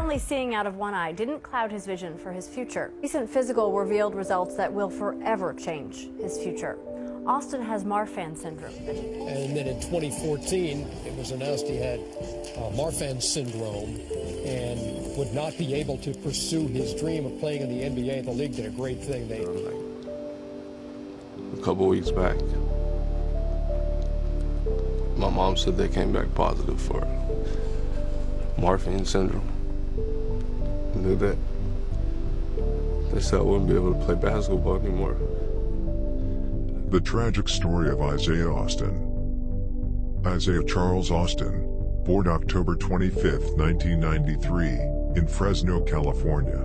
only seeing out of one eye didn't cloud his vision for his future. Recent physical revealed results that will forever change his future. Austin has Marfan syndrome. And then in 2014, it was announced he had Marfan syndrome and would not be able to pursue his dream of playing in the NBA. The league did a great thing. A couple weeks back, my mom said they came back positive for Marfan syndrome. Knew that. They said I wouldn't be able to play basketball anymore. The tragic story of Isaiah Austin. Isaiah Charles Austin, born October 25, 1993, in Fresno, California.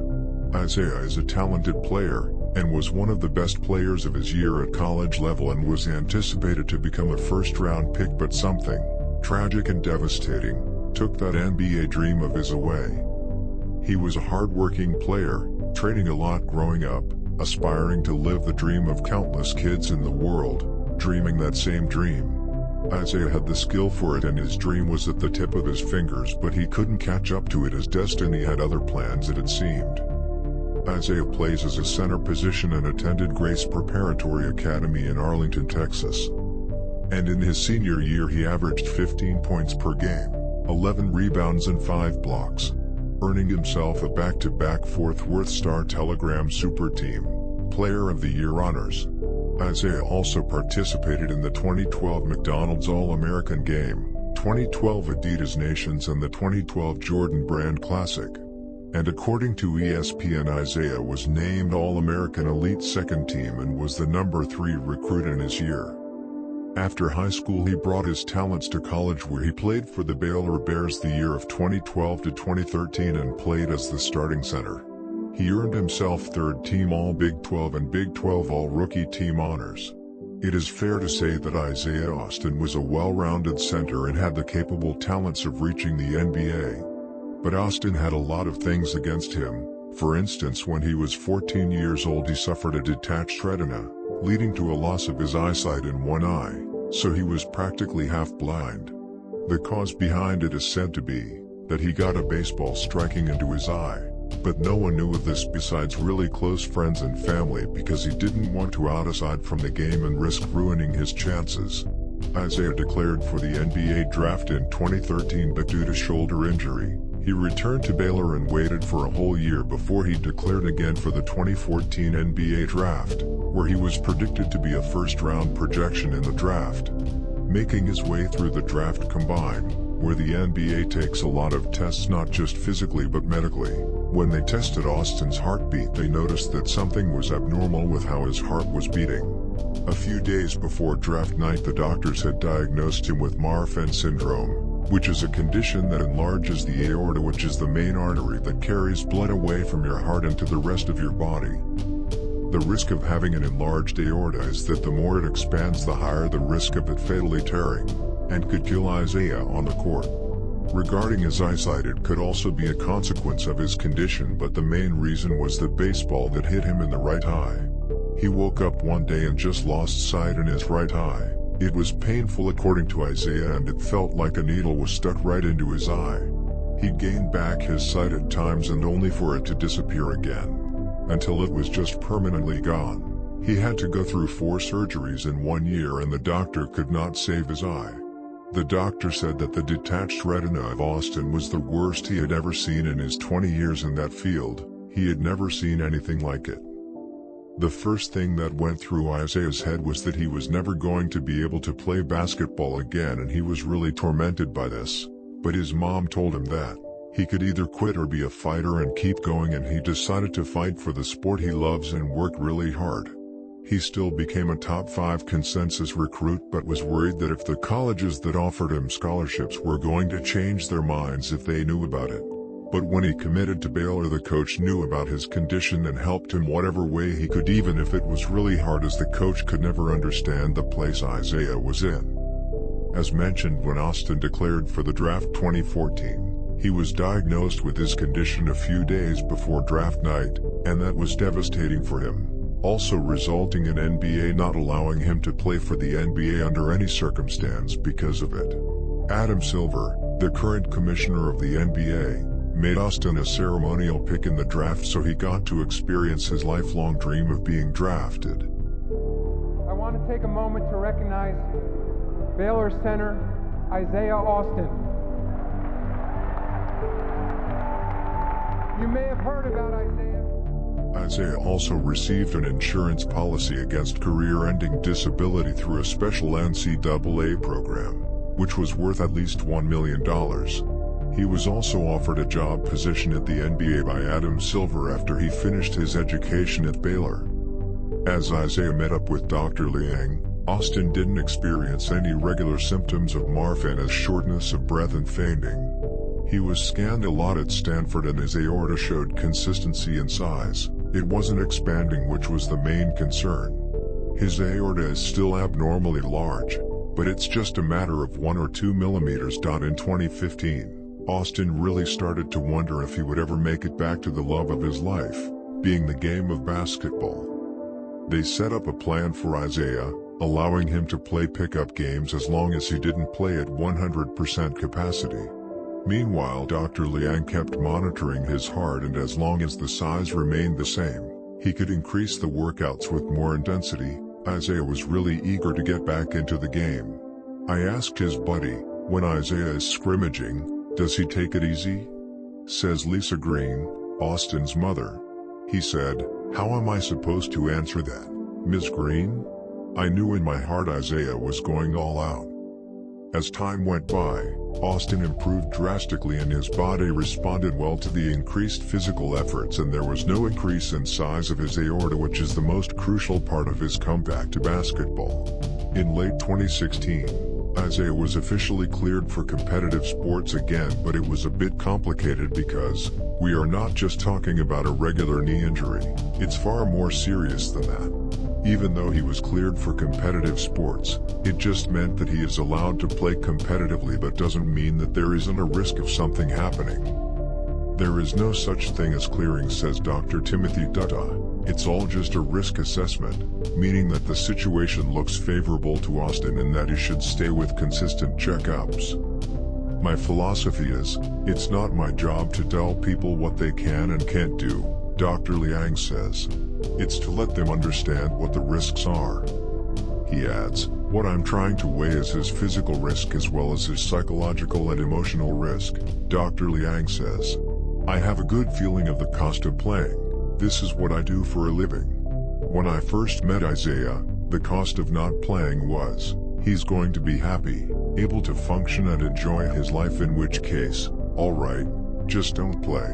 Isaiah is a talented player, and was one of the best players of his year at college level and was anticipated to become a first-round pick, but something tragic and devastating took that NBA dream of his away. He was a hard-working player, training a lot growing up, aspiring to live the dream of countless kids in the world, dreaming that same dream. Isaiah had the skill for it and his dream was at the tip of his fingers, but he couldn't catch up to it as destiny had other plans, it seemed. Isaiah plays as a center position and attended Grace Preparatory Academy in Arlington, Texas. And in his senior year he averaged 15 points per game, 11 rebounds and 5 blocks, earning himself a back-to-back Fort Worth Star-Telegram Super Team Player of the Year honors. Isaiah also participated in the 2012 McDonald's All-American Game, 2012 Adidas Nations and the 2012 Jordan Brand Classic. And according to ESPN, Isaiah was named All-American Elite Second Team and was the number 3 recruit in his year. After high school he brought his talents to college where he played for the Baylor Bears the year of 2012 to 2013 and played as the starting center. He earned himself third team All-Big 12 and Big 12 All-Rookie Team honors. It is fair to say that Isaiah Austin was a well-rounded center and had the capable talents of reaching the NBA. But Austin had a lot of things against him. For instance, when he was 14 years old he suffered a detached retina, leading to a loss of his eyesight in one eye, so he was practically half blind. The cause behind it is said to be that he got a baseball striking into his eye, but no one knew of this besides really close friends and family because he didn't want to out aside from the game and risk ruining his chances. Isaiah declared for the NBA draft in 2013, but due to shoulder injury, he returned to Baylor and waited for a whole year before he declared again for the 2014 NBA draft, where he was predicted to be a first-round projection in the draft. Making his way through the draft combine, where the NBA takes a lot of tests not just physically but medically, when they tested Austin's heartbeat they noticed that something was abnormal with how his heart was beating. A few days before draft night the doctors had diagnosed him with Marfan syndrome, which is a condition that enlarges the aorta, which is the main artery that carries blood away from your heart into the rest of your body. The risk of having an enlarged aorta is that the more it expands the higher the risk of it fatally tearing, and could kill Isaiah on the court. Regarding his eyesight, it could also be a consequence of his condition, but the main reason was the baseball that hit him in the right eye. He woke up one day and just lost sight in his right eye. It was painful according to Isaiah, and it felt like a needle was stuck right into his eye. He gained back his sight at times and only for it to disappear again, until it was just permanently gone. He had to go through 4 surgeries in 1 year and the doctor could not save his eye. The doctor said that the detached retina of Austin was the worst he had ever seen in his 20 years in that field. He had never seen anything like it. The first thing that went through Isaiah's head was that he was never going to be able to play basketball again, and he was really tormented by this. But his mom told him that he could either quit or be a fighter and keep going, and he decided to fight for the sport he loves and work really hard. He still became a top 5 consensus recruit, but was worried that if the colleges that offered him scholarships were going to change their minds if they knew about it. But when he committed to Baylor, the coach knew about his condition and helped him whatever way he could, even if it was really hard, as the coach could never understand the place Isaiah was in. As mentioned, when Austin declared for the draft 2014, he was diagnosed with his condition a few days before draft night, and that was devastating for him, also resulting in NBA not allowing him to play for the NBA under any circumstance because of it. Adam Silver, the current commissioner of the NBA, made Austin a ceremonial pick in the draft so he got to experience his lifelong dream of being drafted. I want to take a moment to recognize Baylor center Isaiah Austin. You may have heard about Isaiah. Isaiah also received an insurance policy against career-ending disability through a special NCAA program, which was worth at least $1 million. He was also offered a job position at the NBA by Adam Silver after he finished his education at Baylor. As Isaiah met up with Dr. Liang, Austin didn't experience any regular symptoms of Marfan as shortness of breath and fainting. He was scanned a lot at Stanford and his aorta showed consistency and size. It wasn't expanding, which was the main concern. His aorta is still abnormally large, but it's just a matter of 1 or 2 millimeters. In 2015, Austin really started to wonder if he would ever make it back to the love of his life, being the game of basketball. They set up a plan for Isaiah, allowing him to play pickup games as long as he didn't play at 100% capacity. Meanwhile, Dr. Liang kept monitoring his heart, and as long as the size remained the same, he could increase the workouts with more intensity. Isaiah was really eager to get back into the game. I asked his buddy, when Isaiah is scrimmaging, does he take it easy? Says Lisa Green, Austin's mother. He said, how am I supposed to answer that, Ms. Green? I knew in my heart Isaiah was going all out. As time went by, Austin improved drastically and his body responded well to the increased physical efforts, and there was no increase in size of his aorta, which is the most crucial part of his comeback to basketball. In late 2016, Isaiah was officially cleared for competitive sports again, but it was a bit complicated because we are not just talking about a regular knee injury. It's far more serious than that. Even though he was cleared for competitive sports, it just meant that he is allowed to play competitively, but doesn't mean that there isn't a risk of something happening. There is no such thing as clearing, says Dr. Timothy Dutta. It's all just a risk assessment, meaning that the situation looks favorable to Austin and that he should stay with consistent checkups. My philosophy is, it's not my job to tell people what they can and can't do, Dr. Liang says. It's to let them understand what the risks are. He adds, what I'm trying to weigh is his physical risk as well as his psychological and emotional risk, Dr. Liang says. I have a good feeling of the cost of playing. This is what I do for a living. When I first met Isaiah, the cost of not playing was, he's going to be happy, able to function and enjoy his life, in which case, alright, just don't play.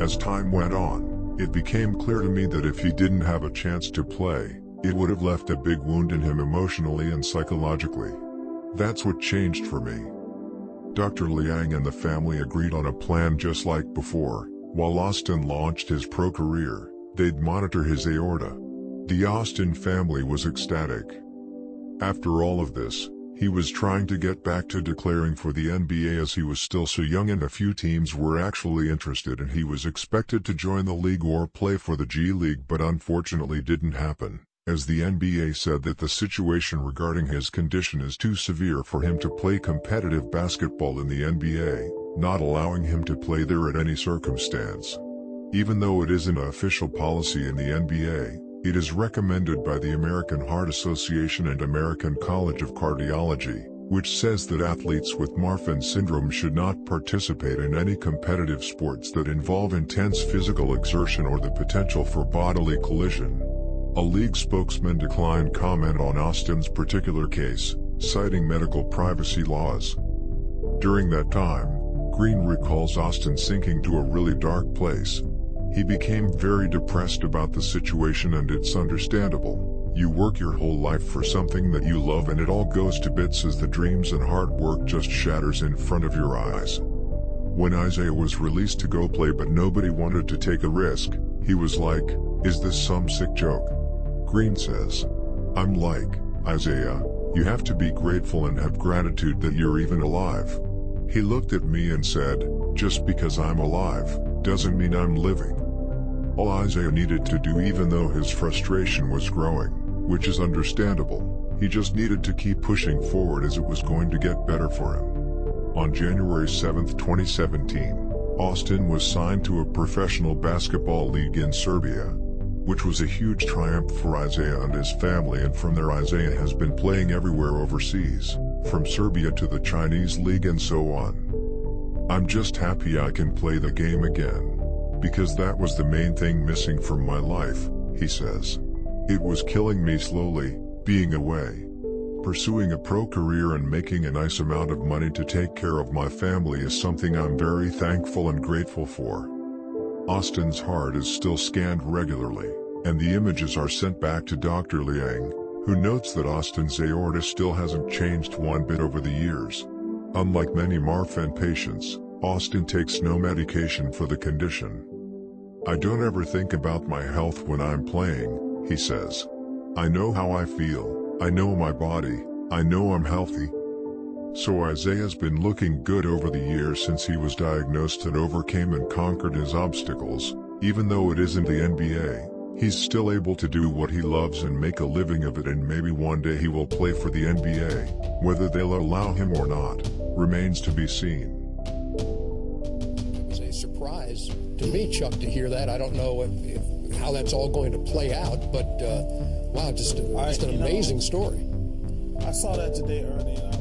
As time went on, it became clear to me that if he didn't have a chance to play, it would have left a big wound in him emotionally and psychologically. That's what changed for me. Dr. Liang and the family agreed on a plan just like before. While Austin launched his pro career, they'd monitor his aorta. The Austin family was ecstatic. After all of this, he was trying to get back to declaring for the NBA as he was still so young, and a few teams were actually interested, and he was expected to join the league or play for the G League, but unfortunately didn't happen, as the NBA said that the situation regarding his condition is too severe for him to play competitive basketball in the NBA, not allowing him to play there at any circumstance. Even though it isn't an official policy in the NBA, it is recommended by the American Heart Association and American College of Cardiology, which says that athletes with Marfan syndrome should not participate in any competitive sports that involve intense physical exertion or the potential for bodily collision. A league spokesman declined comment on Austin's particular case, citing medical privacy laws. During that time, Green recalls Austin sinking to a really dark place. He became very depressed about the situation, and it's understandable. You work your whole life for something that you love and it all goes to bits as the dreams and hard work just shatters in front of your eyes. When Isaiah was released to go play but nobody wanted to take a risk, he was like, is this some sick joke? Green says, I'm like, Isaiah, you have to be grateful and have gratitude that you're even alive. He looked at me and said, just because I'm alive, doesn't mean I'm living. All Isaiah needed to do, even though his frustration was growing, which is understandable, he just needed to keep pushing forward as it was going to get better for him. On January 7, 2017, Austin was signed to a professional basketball league in Serbia, which was a huge triumph for Isaiah and his family, and from there Isaiah has been playing everywhere overseas, from Serbia to the Chinese league and so on. I'm just happy I can play the game again, because that was the main thing missing from my life, he says. It was killing me slowly, being away. Pursuing a pro career and making a nice amount of money to take care of my family is something I'm very thankful and grateful for. Austin's heart is still scanned regularly, and the images are sent back to Dr. Liang, who notes that Austin's aorta still hasn't changed one bit over the years. Unlike many Marfan patients, Austin takes no medication for the condition. I don't ever think about my health when I'm playing, he says. I know how I feel, I know my body, I know I'm healthy. So Isaiah's been looking good over the years since he was diagnosed and overcame and conquered his obstacles. Even though it isn't the NBA, he's still able to do what he loves and make a living of it, and maybe one day he will play for the NBA. Whether they'll allow him or not remains to be seen. It was a surprise to me, Chuck, to hear that. I don't know how that's all going to play out, but wow, just an amazing story. I saw that today early, and I